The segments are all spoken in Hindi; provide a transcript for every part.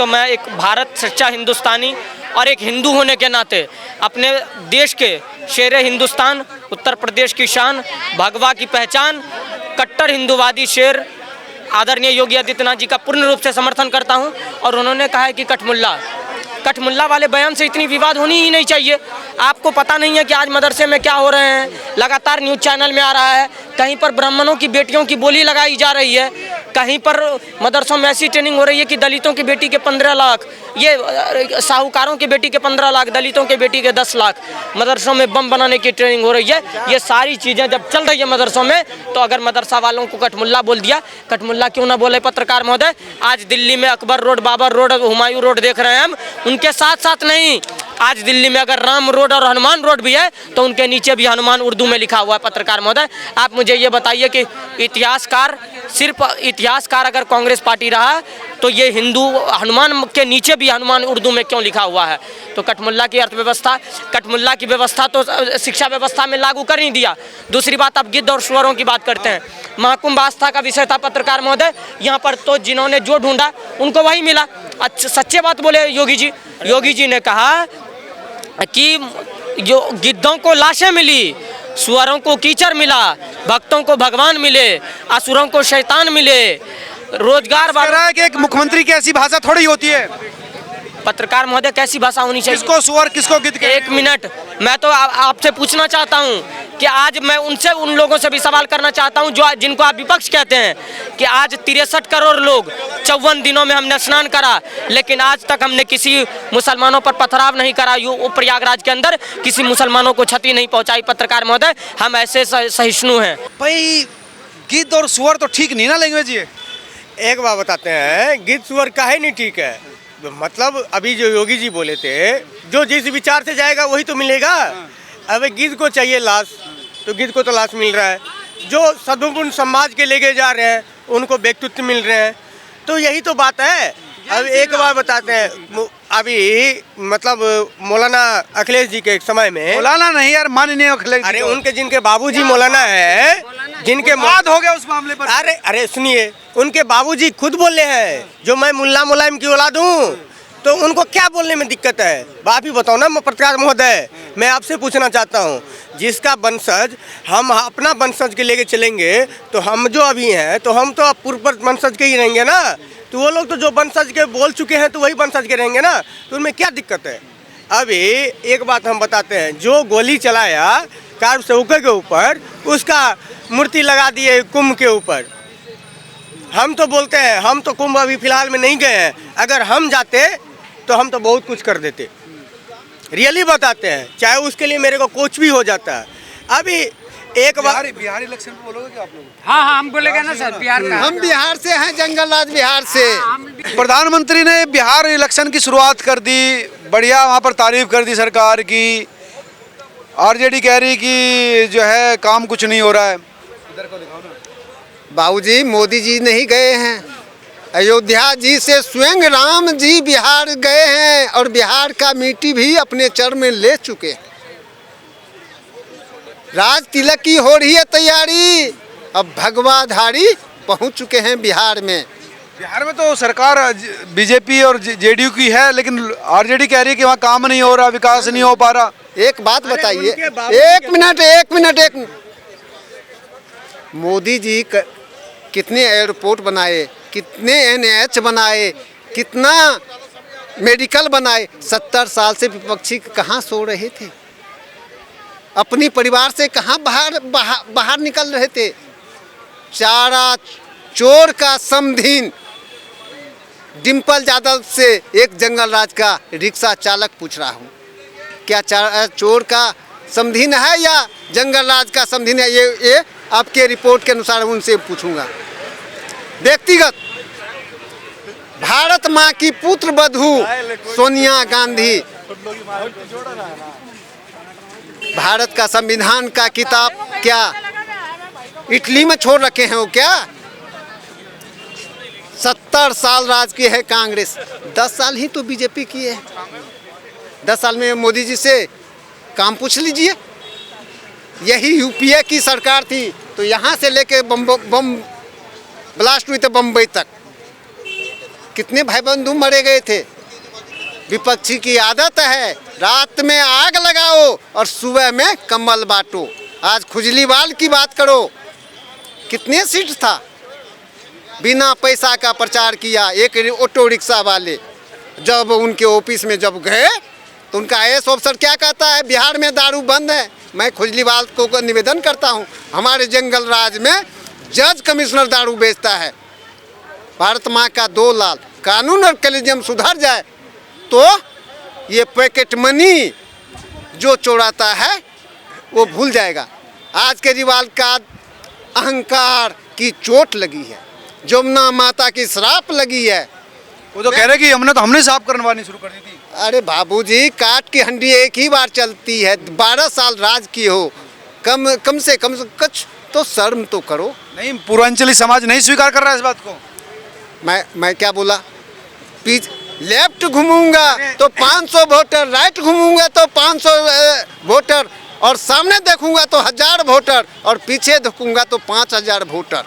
तो मैं एक भारत सच्चा हिंदुस्तानी और एक हिंदू होने के नाते अपने देश के शेर हिंदुस्तान, उत्तर प्रदेश की शान, भगवा की पहचान, कट्टर हिंदूवादी शेर आदरणीय योगी आदित्यनाथ जी का पूर्ण रूप से समर्थन करता हूं। और उन्होंने कहा है कि कठमुल्ला वाले बयान से इतनी विवाद होनी ही नहीं चाहिए। आपको पता नहीं है कि आज मदरसे में क्या हो रहे हैं, लगातार न्यूज़ चैनल में आ रहा है, कहीं पर ब्राह्मणों की बेटियों की बोली लगाई जा रही है, कहीं पर मदरसों में ऐसी ट्रेनिंग हो रही है कि दलितों की बेटी के 15 लाख, ये साहूकारों की बेटी के 15 लाख, दलितों की बेटी के 10 लाख, मदरसों में बम बनाने की ट्रेनिंग हो रही है। ये सारी चीज़ें जब चल रही है मदरसों में, तो अगर मदरसा वालों को कठमुल्ला बोल दिया, कठमुल्ला क्यों ना बोले पत्रकार महोदय। आज दिल्ली में Akbar road, Babar road, Humayun road देख रहे हैं हम, उनके साथ साथ नहीं, आज दिल्ली में अगर राम रोड और हनुमान रोड भी है तो उनके नीचे भी हनुमान उर्दू में लिखा हुआ है। पत्रकार महोदय, आप मुझे ये बताइए कि इतिहासकार, सिर्फ इतिहासकार अगर कांग्रेस पार्टी रहा तो ये हिंदू हनुमान के नीचे भी हनुमान उर्दू में क्यों लिखा हुआ है। तो कठमुल्ला की अर्थव्यवस्था, कठमुल्ला की व्यवस्था तो शिक्षा व्यवस्था में लागू कर नहीं दिया। दूसरी बात, अब गिद्ध और सुअरों की बात करते हैं। महाकुंभ आस्था का विषय था पत्रकार महोदय, यहाँ पर तो जिन्होंने जो ढूंढा उनको वही मिला। अच्छा, सच्चे बात बोले योगी जी ने कहा कि जो गिद्धों को लाशें मिली, सुअरों को कीचड़ मिला, भक्तों को भगवान मिले, असुरों को शैतान मिले, रोजगार रहा है कि एक मुख्यमंत्री की ऐसी भाषा थोड़ी होती है। पत्रकार महोदय, कैसी भाषा होनी चाहिए? किसको सुअर किसको गिद्ध? एक मिनट, मैं तो आपसे पूछना चाहता हूं कि आज मैं उन लोगों से भी सवाल करना चाहता हूं जो जिनको आप विपक्ष कहते हैं कि आज 63 करोड़ लोग 54 दिनों में हमने स्नान करा, लेकिन आज तक हमने किसी मुसलमानों पर पथराव नहीं करा, प्रयागराज के अंदर किसी मुसलमानों को क्षति नहीं पहुंचाई। पत्रकार महोदय, हम ऐसे सहिष्णु हैं। भाई गिद्ध और सुअर तो ठीक नहीं ना लैंग्वेज ये। एक बात बताते हैं, गिद्ध सुअर काहे नहीं ठीक है। मतलब अभी जो योगी जी बोले थे, जो जिस विचार से जाएगा वही तो मिलेगा। अब गिद्ध को चाहिए लाश, तो गिद्ध को तो लाश मिल रहा है। जो सद्गुण समाज के लेके जा रहे हैं उनको व्यक्तित्व मिल रहे हैं, तो यही तो बात है। अब एक बार बताते हैं, अभी मतलब मौलाना अखिलेश जी के समय में, मौलाना नहीं यार, माननीय अखिलेश, अरे उनके जिनके बाबूजी मौलाना है, जिनके बात हो गया उस मामले पर। अरे सुनिए, उनके बाबूजी खुद बोले हैं जो मैं मुल्ला मुलायम की औलाद हूँ, तो उनको क्या बोलने में दिक्कत है? आप ही बताओ ना पत्रकार महोदय। मैं आपसे पूछना चाहता हूँ, जिसका वंशज हम अपना वंशज के लेके चलेंगे, तो हम जो अभी हैं तो हम तो पूर्व वंशज के ही रहेंगे ना। तो वो लोग तो जो वंशज के बोल चुके हैं तो वही वंशज के रहेंगे ना, तो उनमें क्या दिक्कत है? अभी एक बात हम बताते हैं, जो गोली चलाया कार सेवकों के ऊपर, उसका मूर्ति लगा दिए कुंभ के ऊपर। हम तो बोलते हैं, हम तो कुंभ अभी फिलहाल में नहीं गए हैं, अगर हम जाते तो हम तो बहुत कुछ कर देते। रियली बताते हैं, चाहे उसके लिए मेरे को कुछ भी हो जाता है। अभी एक बार बिहार इलेक्शन पे बोलोगे क्या आप लोग? हाँ हम बोलेंगे ना सर, बिहार का। हम बिहार से हैं, जंगलराज बिहार से। प्रधानमंत्री ने बिहार इलेक्शन की शुरुआत कर दी, बढ़िया वहाँ पर तारीफ कर दी सरकार की। आरजेडी कह रही कि जो है काम कुछ नहीं हो रहा है। इधर को दिखाओ ना। बाबूजी, मोदी जी नहीं गए हैं, अयोध्या जी से स्वयं राम जी बिहार गए हैं और बिहार का मिट्टी भी अपने चर में ले चुके हैं। राज तिलक की हो रही है तैयारी, अब भगवाधारी पहुंच चुके हैं बिहार में। बिहार में तो सरकार बीजेपी और जेडीयू की है, लेकिन आरजेडी कह रही है कि वहाँ काम नहीं हो रहा, विकास नहीं हो पा रहा। एक बात बताइए, एक मिनट। मोदी जी कितने एयरपोर्ट बनाए, कितने NH बनाए, कितना मेडिकल बनाए। 70 साल से विपक्षी कहाँ सो रहे थे, अपनी परिवार से कहाँ बाहर निकल रहे थे। चारा चोर का समधीन डिम्पल यादव से एक जंगलराज का रिक्शा चालक पूछ रहा हूँ, क्या चारा चोर का समधीन है या जंगलराज का समधीन है? ये आपके रिपोर्ट के अनुसार उनसे पूछूंगा। व्यक्तिगत भारत माँ की पुत्र वधू सोनिया गांधी भारत का संविधान का किताब क्या इटली में छोड़ रखे हैं वो क्या? 70 साल राज की है कांग्रेस, 10 साल ही तो बीजेपी की है। 10 साल में मोदी जी से काम पूछ लीजिए। यही यूपीए की सरकार थी तो यहाँ से लेके बम ब्लास्ट हुई थे बम्बई तक, कितने भाई बंधु मरे गए थे। विपक्षी की आदत है रात में आग लगाओ और सुबह में कम्बल बांटो। आज खुजलीवाल की बात करो, कितने सीट था, बिना पैसा का प्रचार किया। एक ऑटो रिक्शा वाले जब उनके ऑफिस में जब गए तो उनका आईएएस ऑफिसर क्या कहता है, बिहार में दारू बंद है। मैं खुजलीवाल को निवेदन करता हूं, हमारे जंगल राज में जज कमिश्नर दारू बेचता है। भारत माँ का 2 लाल, कानून और कलेजियम सुधर जाए तो ये पैकेट मनी जो चोराता है वो भूल जाएगा। आज केजरीवाल का अहंकार की चोट लगी है, जमुना माता की श्राप लगी है। वो तो कह रहे कि हमने साफ करवानी शुरू कर दी थी। अरे बाबूजी, काट की हंडी एक ही बार चलती है। 12 साल राज की हो, कम से कुछ तो शर्म तो करो। नहीं, पूर्वांचली समाज नहीं स्वीकार कर रहा है इस बात को। मैं क्या बोला, लेफ्ट घूमूंगा तो 500 वोटर, राइट घूमूंगा तो 500 वोटर, और सामने देखूंगा तो 1000 वोटर, और पीछे देखूंगा तो 5000 वोटर।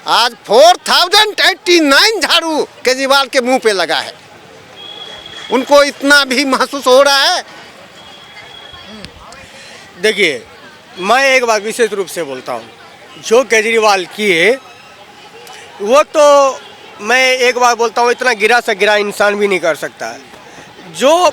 आज 4089 झाड़ू केजरीवाल के मुंह पे लगा है। उनको इतना भी महसूस हो रहा है। देखिए, मैं एक बात विशेष रूप से बोलता हूँ, जो केजरीवाल किए वो तो मैं एक बार बोलता हूँ, इतना गिरा से गिरा इंसान भी नहीं कर सकता है। जो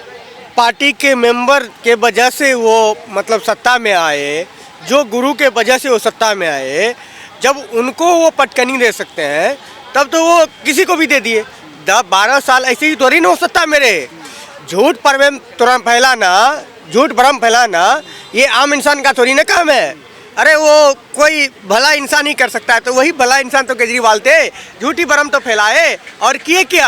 पार्टी के मेंबर के वजह से वो मतलब सत्ता में आए, जो गुरु के वजह से वो सत्ता में आए, जब उनको वो पटकनी दे सकते हैं तब तो वो किसी को भी दे दिए। 12 साल ऐसे ही थोड़ी ना हो सत्ता में रहे। झूठ भ्रम फैलाना ये आम इंसान का थोड़ी ना काम है। अरे वो कोई भला इंसान ही कर सकता है, तो वही भला इंसान तो केजरीवाल थे। झूठी भ्रम तो फैलाए और किए क्या।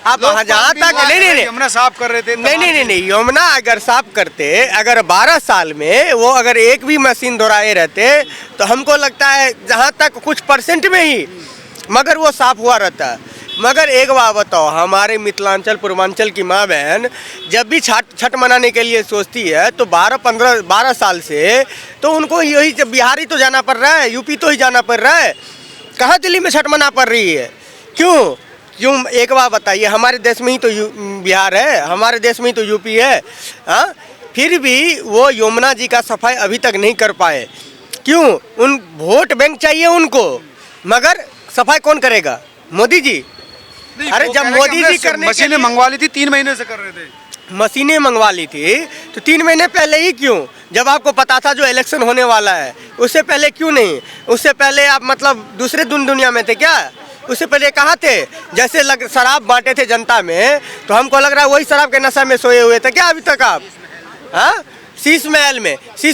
आप जहाँ तक नहीं यमुना साफ कर रहे थे। नहीं, यमुना अगर साफ करते, अगर 12 साल में वो अगर एक भी मशीन दोहराए रहते तो हमको लगता है जहाँ तक कुछ परसेंट में ही मगर वो साफ हुआ रहता। मगर एक बात बताओ, हमारे मिथिलांचल पूर्वांचल की माँ बहन जब भी छठ मनाने के लिए सोचती है तो 12 साल से तो उनको यही जब बिहार ही तो जाना पड़ रहा है, यूपी तो ही जाना पड़ रहा है। कहाँ दिल्ली में छठ मना पड़ रही है? क्यों एक बात बताइए, हमारे देश में ही तो बिहार है, हमारे देश में ही तो यूपी है। हाँ, फिर भी वो यमुना जी का सफाई अभी तक नहीं कर पाए। क्यों? उन वोट बैंक चाहिए उनको, मगर सफाई कौन करेगा? मोदी जी। अरे जब मोदी जी करने मशीनें मंगवा ली थी, 3 महीने से कर रहे थे। मशीनें मंगवा ली थी तो 3 महीने पहले ही क्यों? जब आपको पता था जो इलेक्शन होने वाला है, उससे पहले क्यों नहीं? उससे पहले आप मतलब दूसरे दुनिया में थे क्या? उससे पहले कहाँ थे? जैसे शराब बांटे थे जनता में, तो हमको लग रहा है वही शराब के नशा में सोए हुए थे क्या अभी तक आप? हाँ, शीश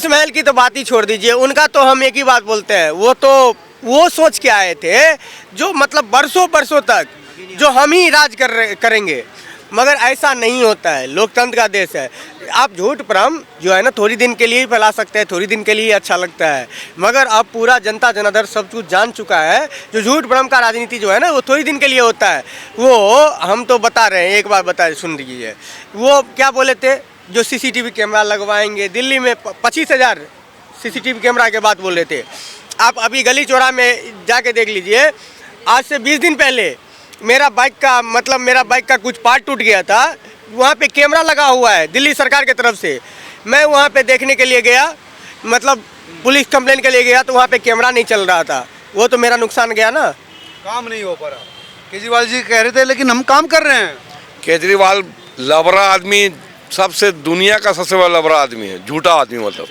महल की तो बात ही छोड़ दीजिए। उनका तो हम एक ही बात बोलते हैं, वो सोच के आए थे जो मतलब बरसों तक जो हम ही राज करेंगे, मगर ऐसा नहीं होता है। लोकतंत्र का देश है। आप झूठ भ्रम जो है ना थोड़ी दिन के लिए ही फैला सकते हैं, थोड़ी दिन के लिए अच्छा लगता है, मगर अब पूरा जनता जनार्दन सब कुछ जान चुका है जो झूठ भ्रम का राजनीति जो है ना वो थोड़ी दिन के लिए होता है। वो हम तो बता रहे हैं, एक बार बताए सुन लीजिए। वो क्या बोले थे, जो CCTV कैमरा लगवाएंगे दिल्ली में 25,000 CCTV कैमरा के बात बोल रहे थे। आप अभी गली चौरा में जाके देख लीजिए, आज से 20 दिन पहले मेरा बाइक का कुछ पार्ट टूट गया था, वहाँ पे कैमरा लगा हुआ है दिल्ली सरकार की तरफ से। मैं वहाँ पे देखने के लिए गया, मतलब पुलिस कंप्लेन के लिए गया, तो वहाँ पे कैमरा नहीं चल रहा था। वो तो मेरा नुकसान गया ना, काम नहीं हो पा रहा। केजरीवाल जी कह रहे थे लेकिन हम काम कर रहे हैं। केजरीवाल लबरा आदमी, सबसे दुनिया का सबसे बड़ा लबरा आदमी है, झूठा आदमी। मतलब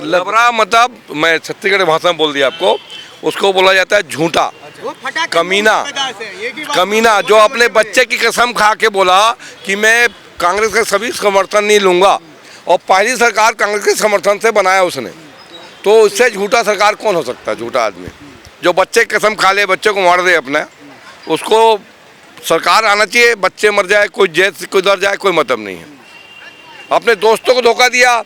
लबरा मतलब मैं छत्तीसगढ़ भाषा में बोल दिया आपको, उसको बोला जाता है झूठा, कमीना जो अपने बच्चे की कसम खा के बोला कि मैं कांग्रेस का सभी समर्थन नहीं लूँगा, और पहली सरकार कांग्रेस के समर्थन से बनाया उसने। तो उससे झूठा सरकार कौन हो सकता है? झूठा आदमी जो बच्चे की कसम खा ले, बच्चे को मार दे अपने, उसको सरकार आना चाहिए। बच्चे मर जाए, कोई जेल से कोई डर जाए, कोई मतलब नहीं है। अपने दोस्तों को धोखा दिया,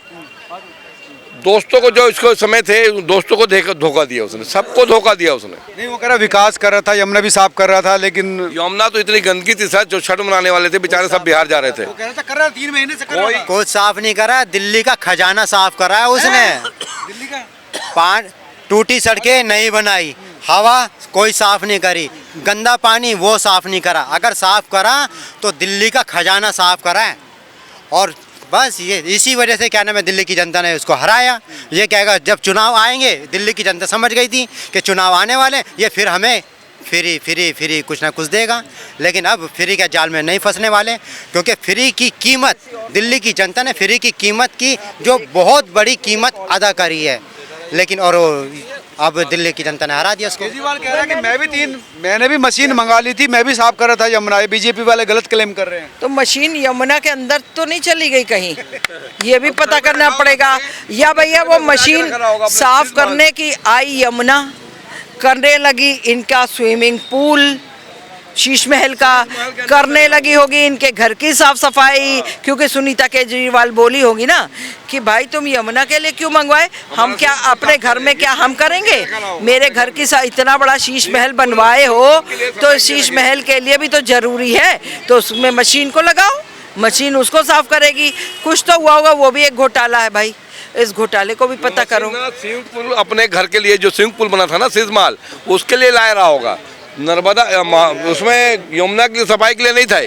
दोस्तों को जो इसको समय थे दोस्तों को धोखा दिया उसने, सबको धोखा दिया उसने। नहीं, वो कह रहा विकास कर रहा था, यमुना भी साफ कर रहा था, लेकिन यमुना तो इतनी गंदगी थी सर, जो छठ मनाने वाले थे बेचारे सब बिहार जा रहे थे। वो कह रहा था कर रहा 3 महीने से कर रहा था। कुछ साफ नहीं करा, दिल्ली का खजाना साफ करा है उसने। दिल्ली का 5 टूटी सड़कें नहीं बनाई, हवा कोई साफ नहीं करी, गंदा पानी वो साफ नहीं करा, अगर साफ करा तो दिल्ली का खजाना साफ करा है। और बस ये इसी वजह से क्या नाम है, दिल्ली की जनता ने उसको हराया। ये कहेगा जब चुनाव आएंगे, दिल्ली की जनता समझ गई थी कि चुनाव आने वाले, ये फिर हमें फ्री कुछ ना कुछ देगा। लेकिन अब फ्री के जाल में नहीं फंसने वाले, क्योंकि फ्री की कीमत, दिल्ली की जनता ने फ्री की कीमत की जो बहुत बड़ी कीमत अदा करी है। लेकिन और अब दिल्ली की जनता ने हरा दिया उसको। केजरीवाल कह रहा है कि मैंने भी मशीन मंगा ली थी, मैं भी साफ कर रहा था यमुना। बीजेपी वाले गलत क्लेम कर रहे हैं। तो मशीन यमुना के अंदर तो नहीं चली गई कहीं, ये भी पता करना पड़ेगा। या भैया वो मशीन साफ करने की आई यमुना, करने लगी इनका स्विमिंग पूल शीश महल का, करने लगी होगी इनके घर की साफ सफाई, क्योंकि सुनीता केजरीवाल बोली होगी ना कि भाई तुम यमुना के लिए क्यों मंगवाए, हम क्या अपने घर में क्या हम करेंगे, मेरे घर की इतना बड़ा शीश महल बनवाए हो तो शीश महल के लिए भी तो जरूरी है, तो उसमें मशीन को लगाओ, मशीन उसको साफ करेगी। कुछ तो हुआ होगा, वो भी एक घोटाला है भाई, इस घोटाले को भी पता करो। स्विमिंग पूल अपने घर के लिए जो स्विमिंग पूल बना था ना सिजमाल, उसके लिए ला रहा होगा। नर्मदा उसमें यमुना की सफाई के लिए नहीं था।